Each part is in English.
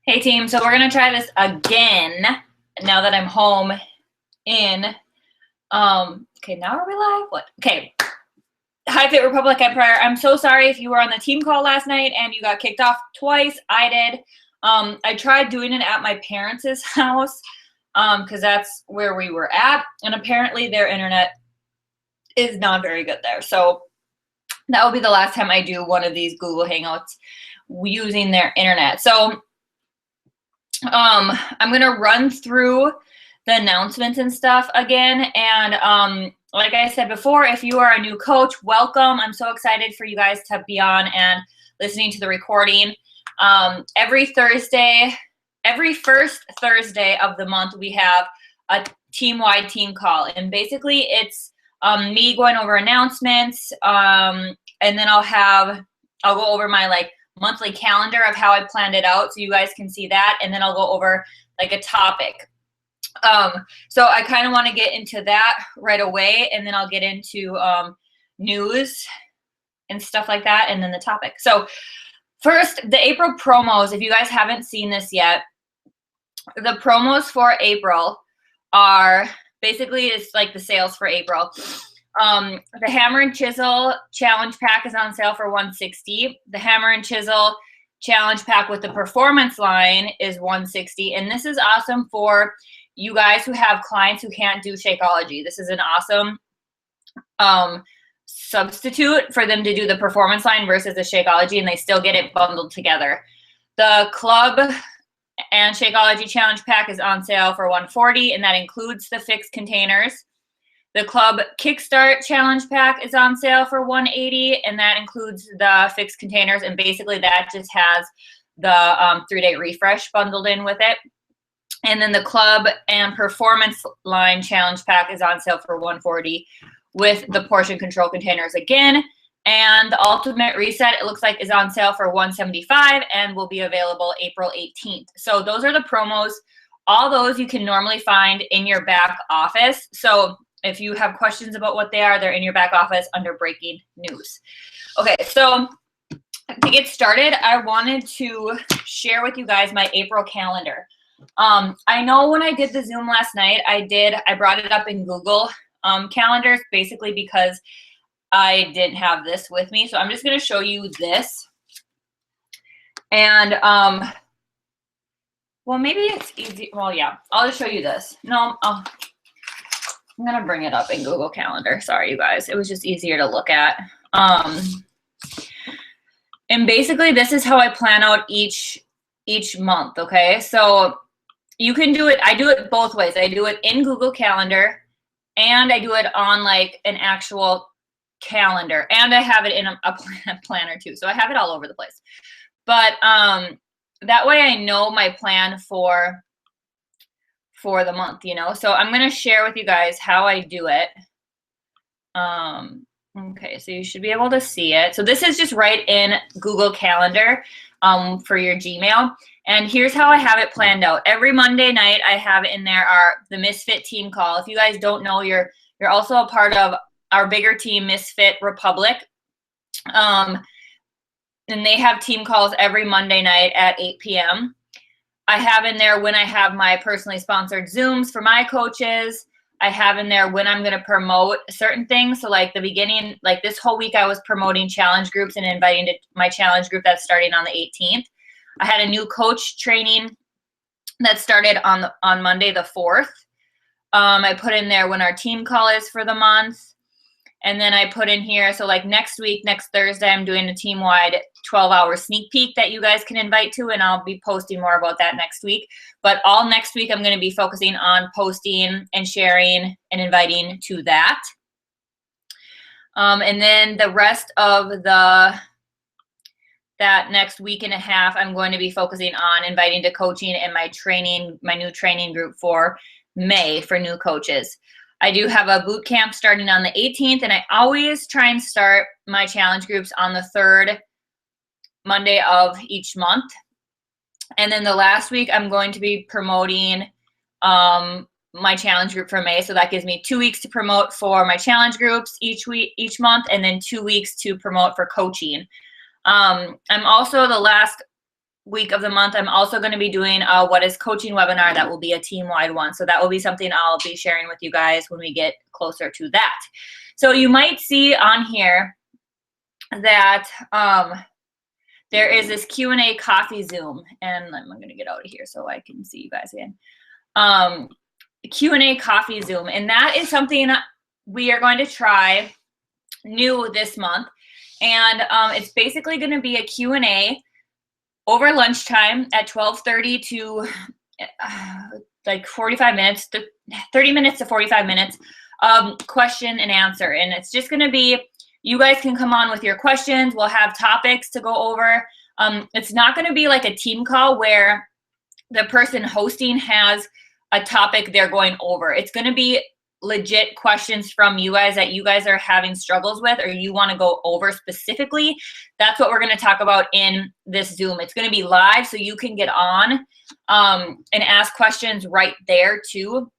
Hey team, so we're gonna try this again now that I'm home in, okay, now are we live? What? Okay. Hi F.R.E Republic Empire. I'm so sorry if you were on the team call last night and you got kicked off twice. I did. I tried doing it at my parents' house because that's where we were at, and apparently their internet is not very good there. So that will be the last time I do one of these Google Hangouts using their internet. So I'm gonna run through the announcements and stuff again. And like I said before, if you are a new coach, welcome. I'm so excited for you guys to be on and listening to the recording. Every Thursday, every first Thursday of the month, we have a team-wide team call. And basically it's me going over announcements, and then I'll go over my monthly calendar of how I planned it out so you guys can see that, and then I'll go over like a topic. So I kind of want to get into that right away, and then I'll get into news and stuff like that, and then the topic. So first, the April promos. If you guys haven't seen this yet, the promos for April are basically, it's like the sales for April. The Hammer and Chisel Challenge Pack is on sale for $160. The Hammer and Chisel Challenge Pack with the Performance line is $160. And this is awesome for you guys who have clients who can't do Shakeology. This is an awesome substitute for them to do the Performance line versus the Shakeology, and they still get it bundled together. The Club and Shakeology Challenge Pack is on sale for $140, and that includes the fixed containers. The Club Kickstart Challenge Pack is on sale for $180, and that includes the fixed containers, and basically that just has the 3-day refresh bundled in with it. And then the Club and Performance line Challenge Pack is on sale for $140 with the portion control containers again. And the Ultimate Reset, it looks like, is on sale for $175 and will be available April 18th. So those are the promos. All those you can normally find in your back office. So if you have questions about what they are, they're in your back office under breaking news. Okay, so to get started, I wanted to share with you guys my April calendar. I know when I did the Zoom last night, I brought it up in Google calendars, basically because I didn't have this with me. So I'm just going to show you this. And, well, maybe it's easy. Well, yeah, I'll just show you this. No, I'm going to bring it up in Google Calendar. Sorry, you guys. It was just easier to look at. And basically, this is how I plan out each month, okay? So you can do it. I do it both ways. I do it in Google Calendar, and I do it on like an actual calendar, and I have it in a planner too. So I have it all over the place. But that way I know my plan for the month, you know. So I'm going to share with you guys how I do it. Okay, so you should be able to see it. So this is just right in Google Calendar for your Gmail. And here's how I have it planned out. Every Monday night I have in there the Misfit team call. If you guys don't know, you're also a part of our bigger team, Misfit Republic. And they have team calls every Monday night at 8 p.m. I have in there when I have my personally sponsored Zooms for my coaches. I have in there when I'm going to promote certain things. So like the beginning, like this whole week I was promoting challenge groups and inviting to my challenge group that's starting on the 18th. I had a new coach training that started on Monday the 4th. I put in there when our team call is for the month. And then I put in here, so like next week, next Thursday, I'm doing a team-wide 12-hour sneak peek that you guys can invite to, and I'll be posting more about that next week. But all next week, I'm going to be focusing on posting and sharing and inviting to that. And then the rest of that next week and a half, I'm going to be focusing on inviting to coaching and my new training group for May for new coaches. I do have a boot camp starting on the 18th, and I always try and start my challenge groups on the 3rd Monday of each month. And then the last week, I'm going to be promoting my challenge group for May. So that gives me 2 weeks to promote for my challenge groups each month, and then 2 weeks to promote for coaching. I'm also the last week of the month, I'm also going to be doing a What is Coaching webinar that will be a team-wide one. So that will be something I'll be sharing with you guys when we get closer to that. So you might see on here that there is this Q&A coffee Zoom, and I'm going to get out of here so I can see you guys again. Q&A coffee Zoom, and that is something we are going to try new this month. And it's basically going to be a Q&A over lunchtime at 12:30 to like 45 minutes, 30 minutes to 45 minutes, question and answer. And it's just going to be, you guys can come on with your questions. We'll have topics to go over. It's not going to be like a team call where the person hosting has a topic they're going over. It's going to be legit questions from you guys that you guys are having struggles with or you want to go over specifically. That's what we're going to talk about in this Zoom. It's going to be live, so you can get on and ask questions right there too.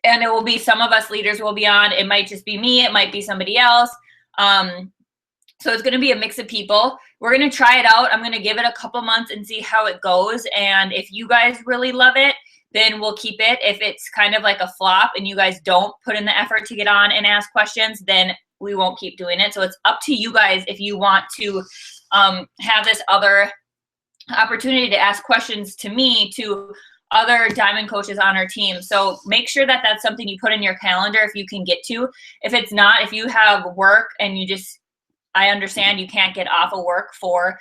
And it will be, some of us leaders will be on. It might just be me. It might be somebody else. So it's going to be a mix of people. We're going to try it out. I'm going to give it a couple months and see how it goes. And if you guys really love it, then we'll keep it. If it's kind of like a flop and you guys don't put in the effort to get on and ask questions, then we won't keep doing it. So it's up to you guys if you want to have this other opportunity to ask questions to me, to other diamond coaches on our team. So make sure that that's something you put in your calendar if you can get to. If it's not, if you have work and you just, I understand you can't get off of work for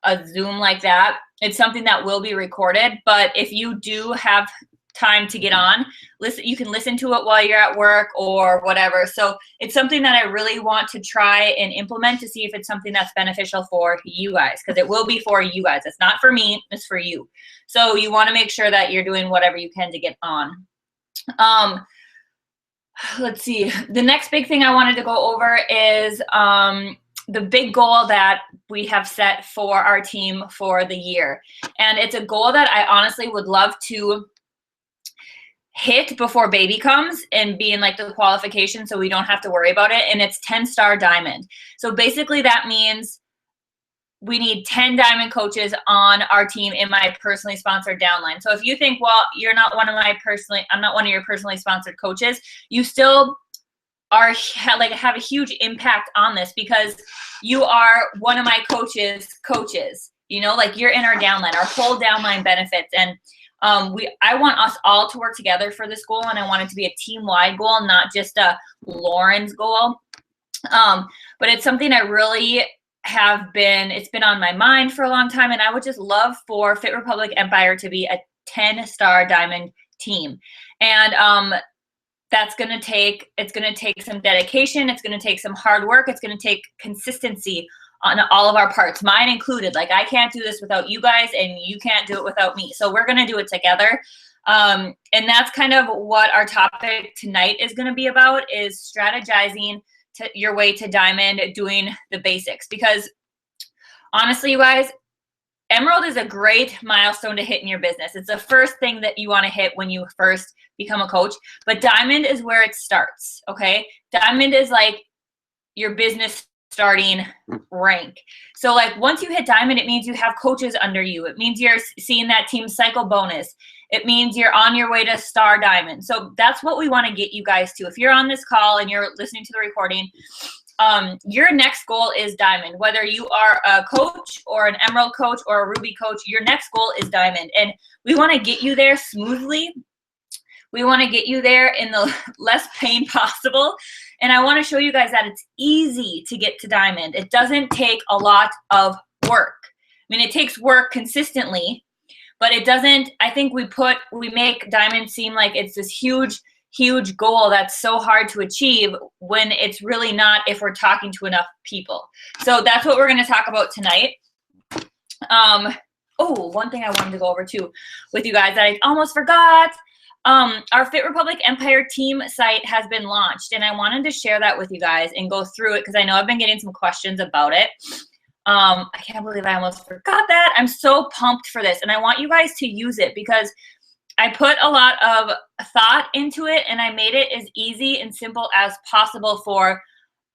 a Zoom like that, it's something that will be recorded. But if you do have time to get on, listen, you can listen to it while you're at work or whatever. So it's something that I really want to try and implement to see if it's something that's beneficial for you guys, because it will be for you guys. It's not for me, it's for you. So you want to make sure that you're doing whatever you can to get on. Let's see. The next big thing I wanted to go over is the big goal that we have set for our team for the year. And it's a goal that I honestly would love to hit before baby comes and be in like the qualification so we don't have to worry about it. And it's 10-star diamond. So basically that means we need 10 diamond coaches on our team in my personally sponsored downline. So if you think, well, you're not one of my I'm not one of your personally sponsored coaches, you still are have a huge impact on this because you are one of my coaches, you know, like you're in our downline, our whole downline benefits. And I want us all to work together for this goal, and I want it to be a team-wide goal, not just a Lauren's goal. But it's something I really it's been on my mind for a long time, and I would just love for F.R.E Republic Empire to be a 10-star diamond team. And it's going to take some dedication. It's going to take some hard work. It's going to take consistency on all of our parts, mine included. Like, I can't do this without you guys, and you can't do it without me. So we're going to do it together. And that's kind of what our topic tonight is going to be about, is strategizing your way to diamond, doing the basics. Because honestly, you guys, Emerald is a great milestone to hit in your business. It's the first thing that you want to hit when you first become a coach. But diamond is where it starts, okay? Diamond is like your business starting rank. So like once you hit diamond, it means you have coaches under you. It means you're seeing that team cycle bonus. It means you're on your way to star diamond. So that's what we want to get you guys to. If you're on this call and you're listening to the recording, your next goal is diamond. Whether you are a coach or an Emerald coach or a Ruby coach, your next goal is diamond. And we want to get you there smoothly. We want to get you there in the less pain possible. And I want to show you guys that it's easy to get to diamond. It doesn't take a lot of work. I mean, it takes work consistently, but it doesn't, I think we make diamond seem like it's this huge goal that's so hard to achieve, when it's really not if we're talking to enough people. So that's what we're going to talk about tonight. One thing I wanted to go over too with you guys that I almost forgot. Our F.R.E Republic Empire team site has been launched, and I wanted to share that with you guys and go through it because I know I've been getting some questions about it. I can't believe I almost forgot that. I'm so pumped for this, and I want you guys to use it because I put a lot of thought into it, and I made it as easy and simple as possible for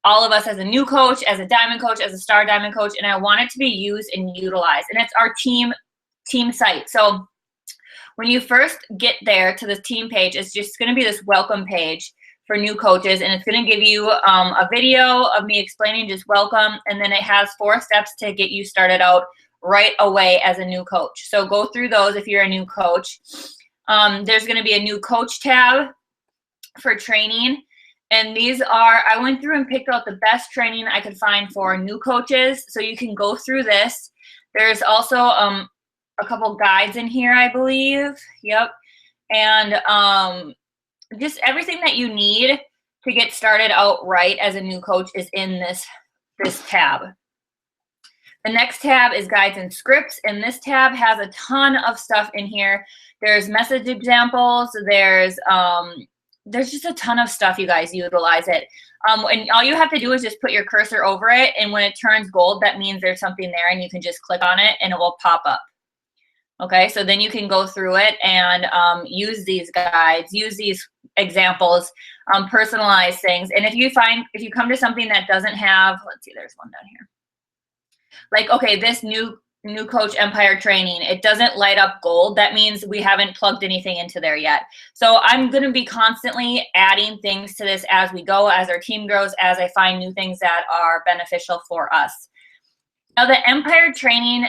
all of us as a new coach, as a diamond coach, as a star diamond coach, and I want it to be used and utilized. And it's our team team site. So when you first get there to the team page, it's just going to be this welcome page for new coaches, and it's going to give you a video of me explaining just welcome, and then it has 4 steps to get you started out right away as a new coach. So go through those if you're a new coach. There's going to be a new coach tab for training, and these are, I went through and picked out the best training I could find for new coaches, so you can go through this. There's also a couple guides in here, I believe. Yep. And just everything that you need to get started out right as a new coach is in this tab. The next tab is guides and scripts, and this tab has a ton of stuff in here. There's message examples. There's just a ton of stuff, you guys. Utilize it. And all you have to do is just put your cursor over it, and when it turns gold, that means there's something there, and you can just click on it, and it will pop up. Okay, so then you can go through it and use these guides, use these examples, personalize things. And if you come to something that doesn't have, let's see, there's one down here. Like, okay, this new coach empire training, it doesn't light up gold. That means we haven't plugged anything into there yet. So I'm going to be constantly adding things to this as we go, as our team grows, as I find new things that are beneficial for us. Now, the empire training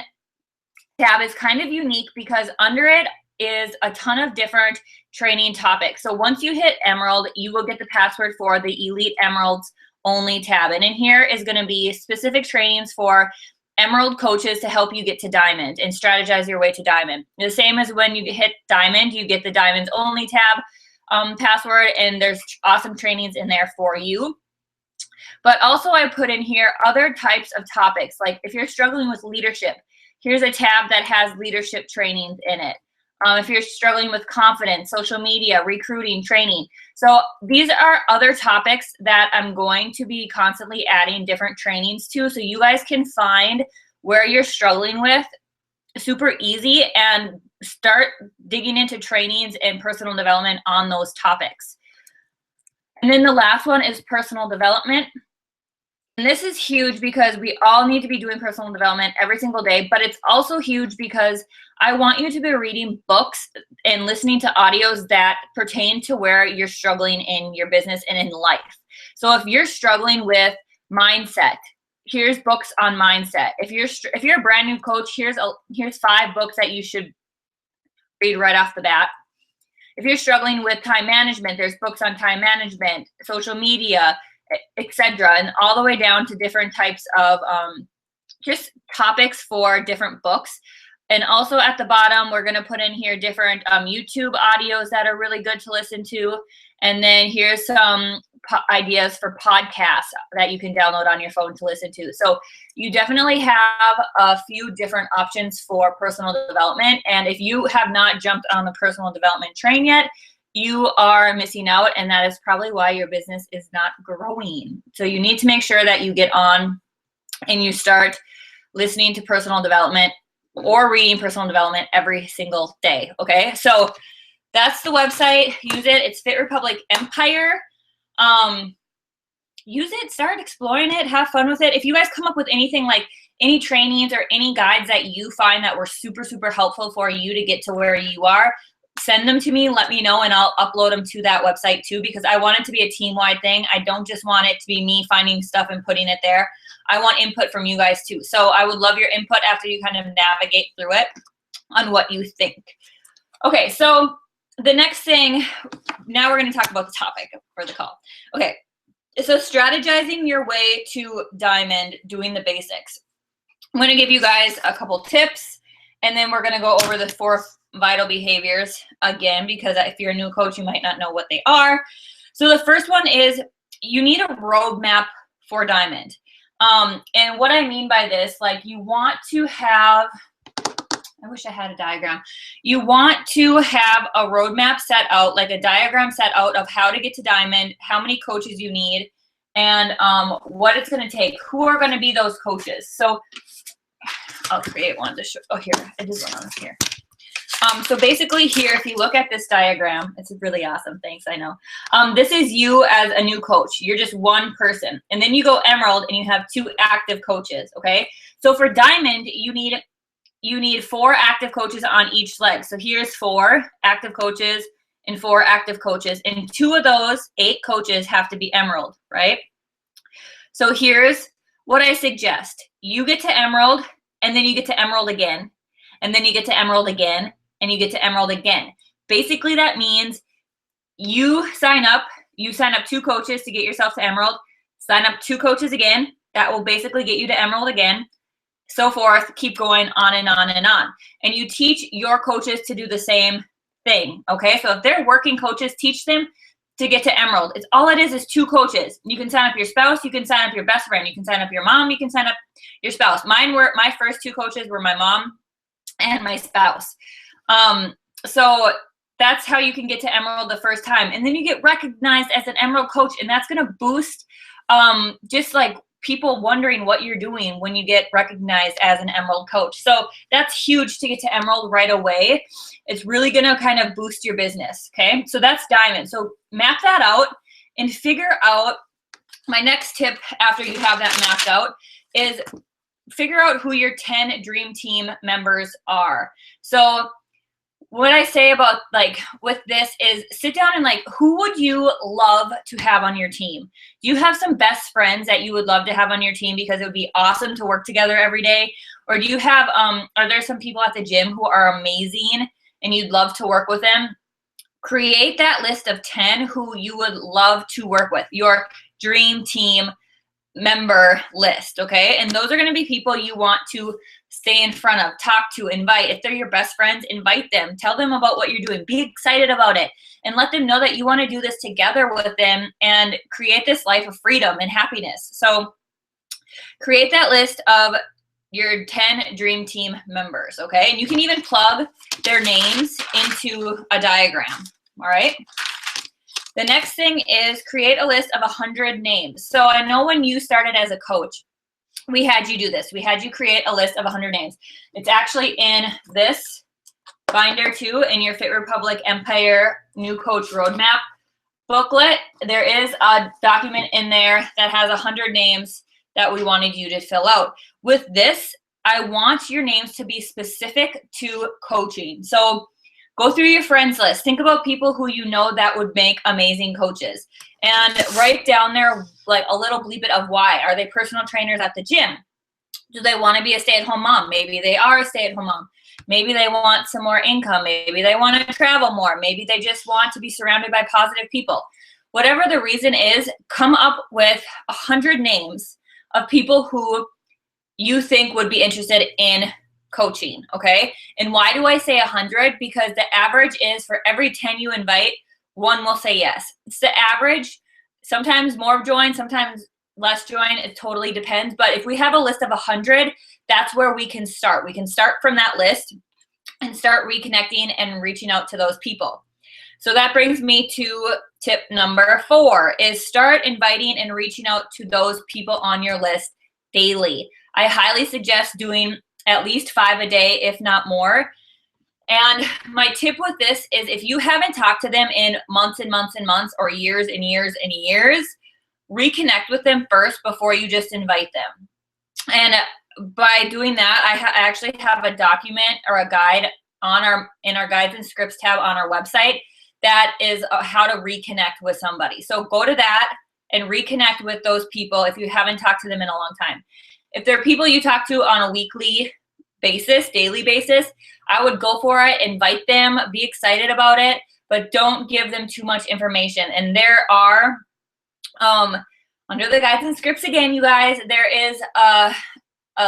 tab is kind of unique because under it is a ton of different training topics. So once you hit Emerald, you will get the password for the Elite Emeralds only tab. And in here is going to be specific trainings for Emerald coaches to help you get to Diamond and strategize your way to Diamond. The same as when you hit Diamond, you get the Diamonds only tab password, and there's awesome trainings in there for you. But also I put in here other types of topics. Like if you're struggling with leadership, here's a tab that has leadership trainings in it. If you're struggling with confidence, social media, recruiting, training. So these are other topics that I'm going to be constantly adding different trainings to, so you guys can find where you're struggling with super easy and start digging into trainings and personal development on those topics. And then the last one is personal development. And this is huge because we all need to be doing personal development every single day, but it's also huge because I want you to be reading books and listening to audios that pertain to where you're struggling in your business and in life. So if you're struggling with mindset, here's books on mindset. If you're a brand new coach, here's 5 books that you should read right off the bat. If you're struggling with time management, there's books on time management, social media, etc., and all the way down to different types of just topics for different books. And also at the bottom, we're going to put in here different YouTube audios that are really good to listen to. And then here's some ideas for podcasts that you can download on your phone to listen to. So you definitely have a few different options for personal development. And if you have not jumped on the personal development train yet, you are missing out, and that is probably why your business is not growing. So you need to make sure that you get on and you start listening to personal development or reading personal development every single day, okay? So that's the website. Use it. It's F.R.E Republic Empire. Use it. Start exploring it. Have fun with it. If you guys come up with anything, like any trainings or any guides that you find that were super, super helpful for you to get to where you are, send them to me, let me know, and I'll upload them to that website too, because I want it to be a team-wide thing. I don't just want it to be me finding stuff and putting it there. I want input from you guys too. So I would love your input after you kind of navigate through it on what you think. Okay, so the next thing, now we're going to talk about the topic for the call. Okay, so strategizing your way to Diamond, doing the basics. I'm going to give you guys a couple tips, and then we're going to go over the 4 vital behaviors again, because if you're a new coach, you might not know what they are. So the first one is you need a roadmap for Diamond. And what I mean by this, like you want to have, I wish I had a diagram. You want to have a roadmap set out, like a diagram set out of how to get to Diamond, how many coaches you need, and what it's going to take. Who are going to be those coaches? So I'll create one to show. Oh, here, it is one on here. So basically here, if you look at this diagram, it's really awesome. Thanks, I know. This is you as a new coach. You're just one person. And then you go Emerald and you have 2 active coaches, okay? So for Diamond, you need you need 4 active coaches on each leg. So here's 4 active coaches and 4 active coaches, and 2 of those 8 coaches have to be Emerald, right? So here's what I suggest. You get to Emerald, and then you get to Emerald again, and then you get to Emerald again, and you get to Emerald again. Basically, that means you sign up 2 coaches to get yourself to Emerald, sign up 2 coaches again, that will basically get you to Emerald again, so forth, keep going on and on and on. And you teach your coaches to do the same thing, okay? So if they're working coaches, teach them to get to Emerald. It's all it is 2 coaches. You can sign up your spouse, you can sign up your best friend, you can sign up your mom, you can sign up your spouse. My first 2 coaches were my mom and my spouse. So that's how you can get to Emerald the first time. And then you get recognized as an Emerald coach, and that's gonna boost just like people wondering what you're doing when you get recognized as an Emerald coach. So that's huge to get to Emerald right away. It's really gonna kind of boost your business, okay? So that's Diamond. So map that out and figure out, my next tip after you have that mapped out is figure out who your 10 Dream Team members are. So what I say about like with this is sit down and like, who would you love to have on your team? Do you have some best friends that you would love to have on your team because it would be awesome to work together every day? Or do you have, are there some people at the gym who are amazing and you'd love to work with them? Create that list of 10 who you would love to work with, your Dream Team member list, okay? And those are going to be people you want to stay in front of, talk to, invite. If they're your best friends, invite them. Tell them about what you're doing. Be excited about it. And let them know that you want to do this together with them and create this life of freedom and happiness. So create that list of your 10 Dream Team members, okay? And you can even plug their names into a diagram, all right? The next thing is create a list of 100 names. So I know when you started as a coach, we had you do this. We had you create a list of 100 names. It's actually in this binder too, in your Fit Republic Empire New Coach Roadmap booklet. There is a document in there that has 100 names that we wanted you to fill out. With this, I want your names to be specific to coaching. So go through your friends list. Think about people who you know that would make amazing coaches. And write down there like a little bleep of why. Are they personal trainers at the gym? Do they want to be a stay-at-home mom? Maybe they are a stay-at-home mom. Maybe they want some more income. Maybe they want to travel more. Maybe they just want to be surrounded by positive people. Whatever the reason is, come up with 100 names of people who you think would be interested in coaching, okay? And why do I say 100? Because the average is for every 10 you invite, 1 will say yes. It's the average. Sometimes more join, sometimes less join. It totally depends. But if we have a list of 100, that's where we can start. We can start from that list and start reconnecting and reaching out to those people. So that brings me to tip number 4 is start inviting and reaching out to those people on your list daily. I highly suggest doing at least 5 a day, if not more. And my tip with this is if you haven't talked to them in months and months and months or years and years and years, reconnect with them first before you just invite them. And by doing that, I actually have a document or a guide on in our guides and scripts tab on our website that is how to reconnect with somebody. So go to that and reconnect with those people if you haven't talked to them in a long time. If they're people you talk to on a weekly basis, daily basis, I would go for it, invite them, be excited about it, but don't give them too much information. And there are, under the guides and scripts again, you guys, there is a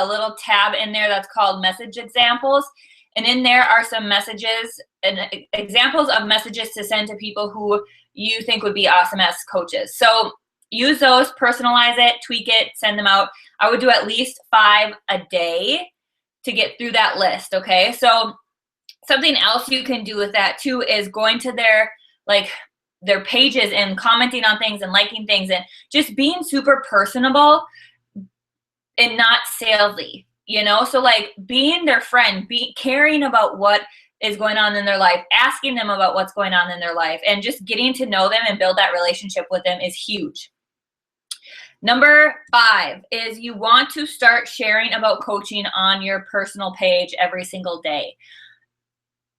little tab in there that's called message examples. And in there are some messages and examples of messages to send to people who you think would be awesome as coaches. So use those, personalize it, tweak it, send them out. I would do at least 5 a day to get through that list, okay? So something else you can do with that too is going to their pages and commenting on things and liking things and just being super personable and not salesy, you know? So like being their friend, caring about what is going on in their life, asking them about what's going on in their life, and just getting to know them and build that relationship with them is huge. Number 5 is you want to start sharing about coaching on your personal page every single day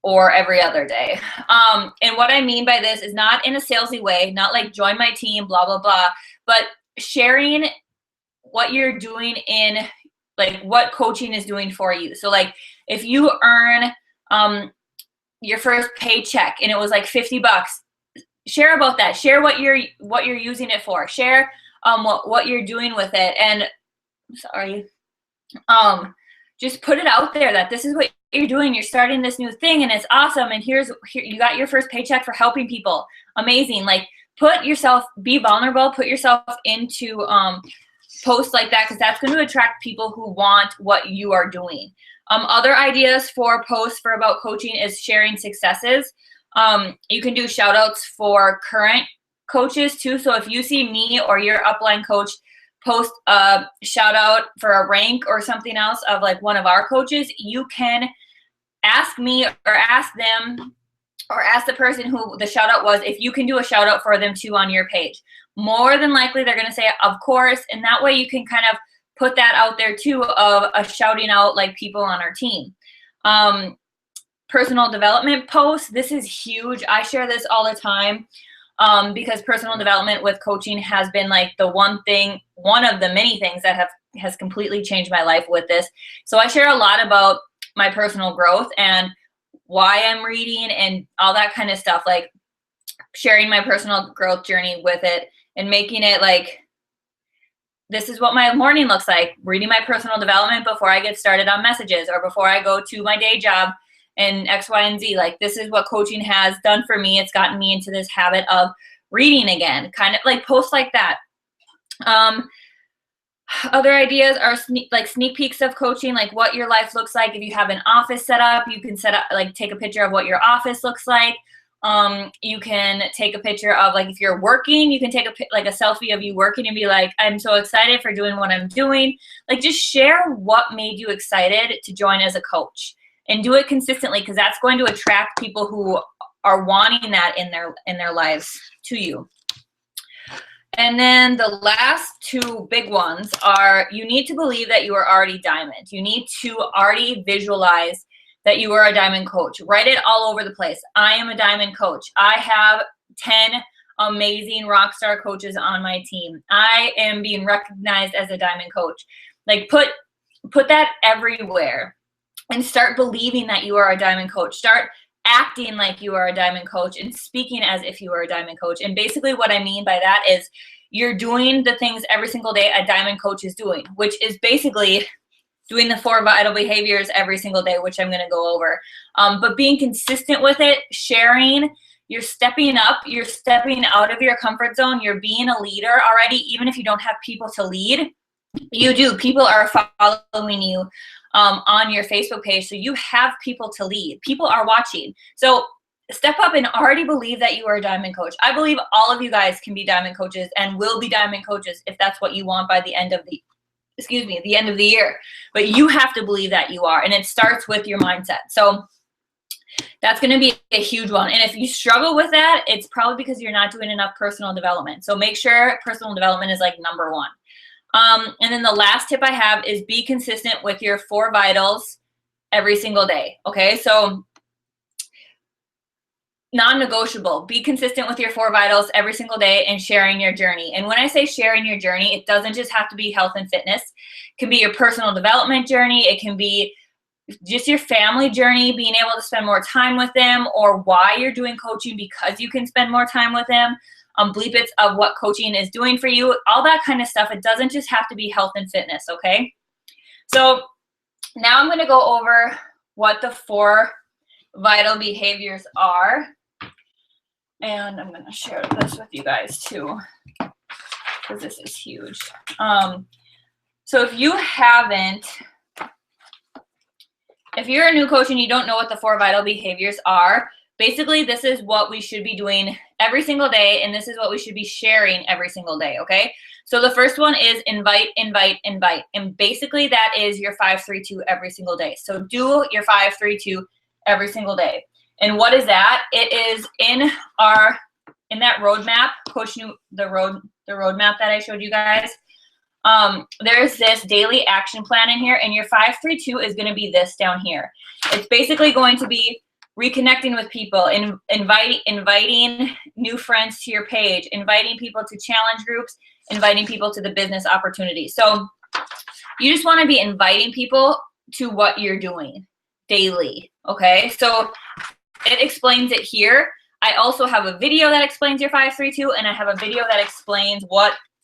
or every other day. And what I mean by this is not in a salesy way, not like join my team, blah, blah, blah, but sharing what you're doing in like what coaching is doing for you. So like if you earn your first paycheck and it was like $50, share about that. Share what you're using it for. Share what you're doing with it. And just put it out there that this is what you're doing. You're starting this new thing and it's awesome. And here you got your first paycheck for helping people. Amazing. Like be vulnerable, put yourself into posts like that, because that's going to attract people who want what you are doing. Other ideas for posts for about coaching is sharing successes. You can do shout outs for current coaches too. So if you see me or your upline coach post a shout out for a rank or something else of like one of our coaches, you can ask me or ask them or ask the person who the shout out was if you can do a shout out for them too on your page. More than likely they're going to say of course, and that way you can kind of put that out there too of a shouting out like people on our team. Personal development posts, this is huge. I share this all the time because personal development with coaching has been like one of the many things that has completely changed my life with this. So I share a lot about my personal growth and why I'm reading and all that kind of stuff, like sharing my personal growth journey with it and making it like, this is what my morning looks like, reading my personal development before I get started on messages or before I go to my day job and X, Y, and Z. Like this is what coaching has done for me. It's gotten me into this habit of reading again, kind of like posts like that. Other ideas are sneak peeks of coaching, like what your life looks like. If you have an office set up, you can take a picture of what your office looks like. You can take a picture of like if you're working, you can take a selfie of you working and be like, I'm so excited for doing what I'm doing. Like just share what made you excited to join as a coach and do it consistently, because that's going to attract people who are wanting that in their lives to you. And then the last two big ones are you need to believe that you are already diamond. You need to already visualize that you are a diamond coach. Write it all over the place. I am a diamond coach. I have 10 amazing rock star coaches on my team. I am being recognized as a diamond coach. Like put that everywhere and start believing that you are a diamond coach. Start acting like you are a diamond coach and speaking as if you are a diamond coach. And basically what I mean by that is you're doing the things every single day a diamond coach is doing, which is basically doing the 4 vital behaviors every single day, which I'm going to go over. But being consistent with it, sharing, you're stepping up, you're stepping out of your comfort zone, you're being a leader already, even if you don't have people to lead. You do. People are following you on your Facebook page, so you have people to lead. People are watching. So step up and already believe that you are a diamond coach. I believe all of you guys can be diamond coaches and will be diamond coaches if that's what you want by the end of the year. But you have to believe that you are, and it starts with your mindset. So that's going to be a huge one. And if you struggle with that, it's probably because you're not doing enough personal development. So make sure personal development is like number one. And then the last tip I have is be consistent with your 4 vitals every single day. Okay, so non-negotiable. Be consistent with your 4 vitals every single day and sharing your journey. And when I say sharing your journey, it doesn't just have to be health and fitness. It can be your personal development journey. It can be just your family journey, being able to spend more time with them, or why you're doing coaching because you can spend more time with them. Bleep it's of what coaching is doing for you, all that kind of stuff. It doesn't just have to be health and fitness, okay? So now I'm going to go over what the 4 vital behaviors are. And I'm going to share this with you guys too, because this is huge. So if you're a new coach and you don't know what the 4 vital behaviors are, basically this is what we should be doing every single day, and this is what we should be sharing every single day, okay? So the first one is invite, invite, invite. And basically that is your 5-3-2 every single day. So do your 5-3-2 every single day. And what is that? It is in that roadmap, the roadmap that I showed you guys. there's this daily action plan in here, and your 5-3-2 is going to be this down here. It's basically going to be reconnecting with people, inviting new friends to your page, inviting people to challenge groups, inviting people to the business opportunity. So you just want to be inviting people to what you're doing daily, okay? So it explains it here. I also have a video that explains your 5-3-2, and I have a video that explains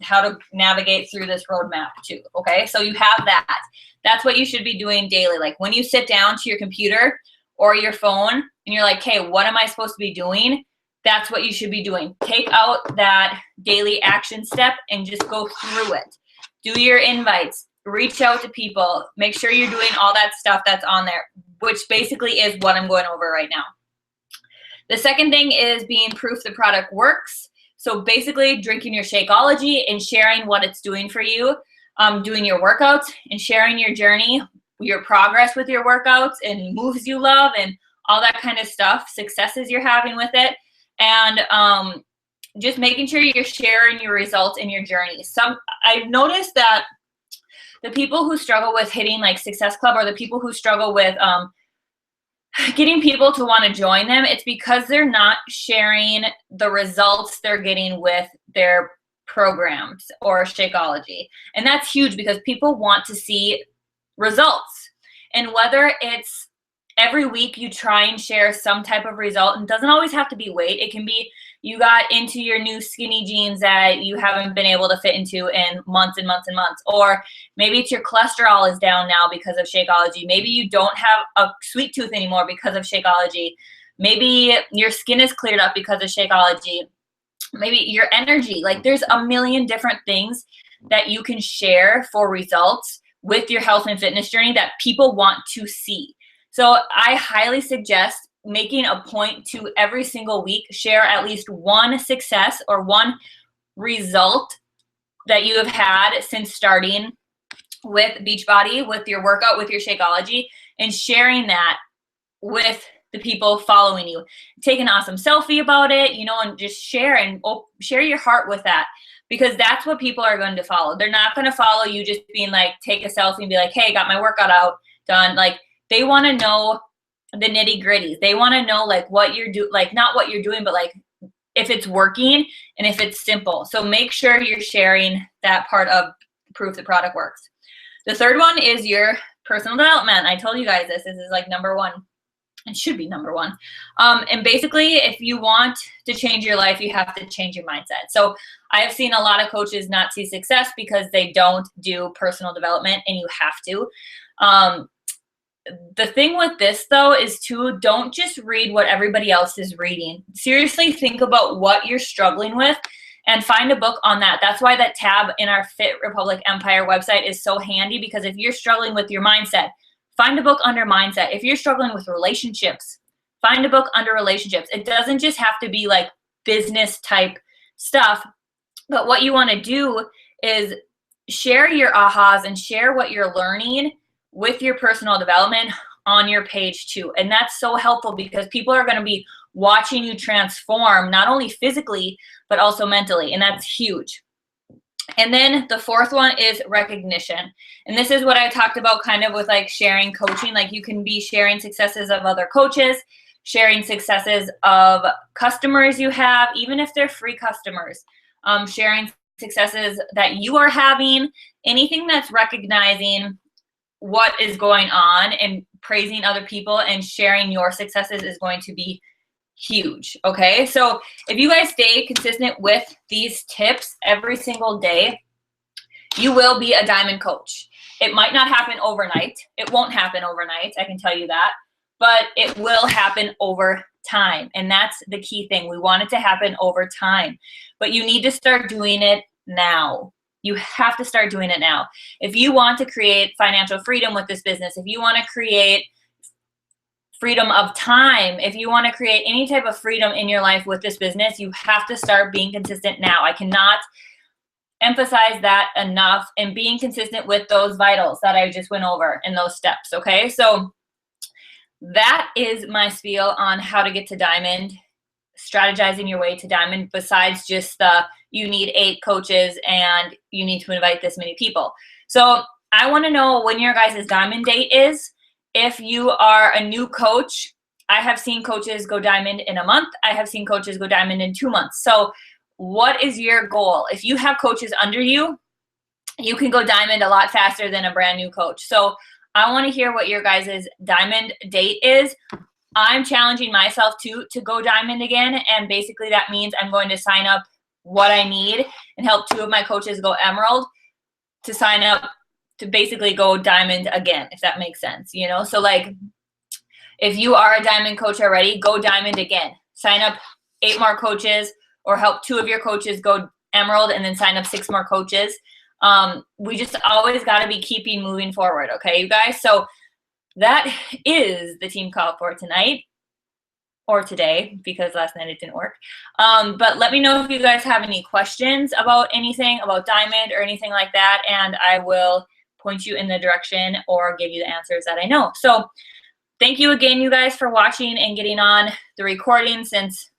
how to navigate through this roadmap too, okay? So you have that. That's what you should be doing daily. Like when you sit down to your computer or your phone and you're like, okay, what am I supposed to be doing? That's what you should be doing. Take out that daily action step and just go through it. Do your invites, reach out to people, make sure you're doing all that stuff that's on there, which basically is what I'm going over right now. The second thing is being proof the product works. So basically drinking your Shakeology and sharing what it's doing for you, doing your workouts and sharing your journey, your progress with your workouts and moves you love and all that kind of stuff, successes you're having with it, and just making sure you're sharing your results and your journey. I've noticed that the people who struggle with hitting like Success Club, or the people who struggle with getting people to want to join them, it's because they're not sharing the results they're getting with their programs or Shakeology. And that's huge because people want to see results. And whether it's every week you try and share some type of result, and it doesn't always have to be weight. It can be you got into your new skinny jeans that you haven't been able to fit into in months and months and months. Or maybe it's your cholesterol is down now because of Shakeology. Maybe you don't have a sweet tooth anymore because of Shakeology. Maybe your skin is cleared up because of Shakeology. Maybe your energy. Like there's a million different things that you can share for results with your health and fitness journey that people want to see. So I highly suggest making a point to every single week share at least one success or one result that you have had since starting with Beachbody, with your workout, with your Shakeology, and sharing that with the people following you. Take an awesome selfie about it, and just share your heart with that, because that's what people are going to follow. They're not going to follow you just being like, take a selfie and be like, hey, got my workout out done. Like they want to know the nitty gritties. They want to know like what you're doing, like not what you're doing, but like if it's working and if it's simple. So make sure you're sharing that part of proof the product works. The third one is your personal development. I told you guys this is like number one. It should be number one. And basically, if you want to change your life, you have to change your mindset. So I have seen a lot of coaches not see success because they don't do personal development, and you have to. The thing with this, though, is don't just read what everybody else is reading. Seriously, think about what you're struggling with and find a book on that. That's why that tab in our Fit Republic Empire website is so handy, because if you're struggling with your mindset, find a book under mindset. If you're struggling with relationships, find a book under relationships. It doesn't just have to be like business type stuff, but what you want to do is share your ahas and share what you're learning with your personal development on your page too. And that's so helpful because people are going to be watching you transform, not only physically, but also mentally. And that's huge. And then the fourth one is recognition. And this is what I talked about kind of with like sharing coaching. Like you can be sharing successes of other coaches, sharing successes of customers you have, even if they're free customers, sharing successes that you are having, anything that's recognizing what is going on and praising other people and sharing your successes is going to be huge. Okay, so if you guys stay consistent with these tips every single day, you will be a diamond coach. It might not happen overnight. It won't happen overnight, I can tell you that, but it will happen over time. And that's the key thing. We want it to happen over time, but you need to start doing it now. You have to start doing it now. If you want to create financial freedom with this business, if you want to create freedom of time, if you want to create any type of freedom in your life with this business, you have to start being consistent now. I cannot emphasize that enough, and being consistent with those vitals that I just went over in those steps. Okay, so that is my spiel on how to get to diamond strategizing your way to diamond besides just you need 8 coaches and you need to invite this many people. So I want to know when your guys' diamond date is. If you are a new coach, I have seen coaches go diamond in a month. I have seen coaches go diamond in 2 months. So what is your goal? If you have coaches under you, you can go diamond a lot faster than a brand new coach. So I want to hear what your guys' diamond date is. I'm challenging myself to go diamond again, and basically that means I'm going to sign up what I need and help 2 of my coaches go emerald to sign up to basically go diamond again, if that makes sense, you know? So like, if you are a diamond coach already, go diamond again. Sign up 8 more coaches, or help 2 of your coaches go emerald and then sign up 6 more coaches. We just always got to be keeping moving forward, okay, you guys? So that is the team call for tonight, or today, because last night it didn't work. But let me know if you guys have any questions about anything, about diamond or anything like that, and I will point you in the direction or give you the answers that I know. So thank you again, you guys, for watching and getting on the recording, since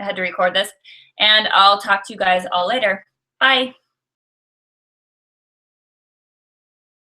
I had to record this. And I'll talk to you guys all later. Bye.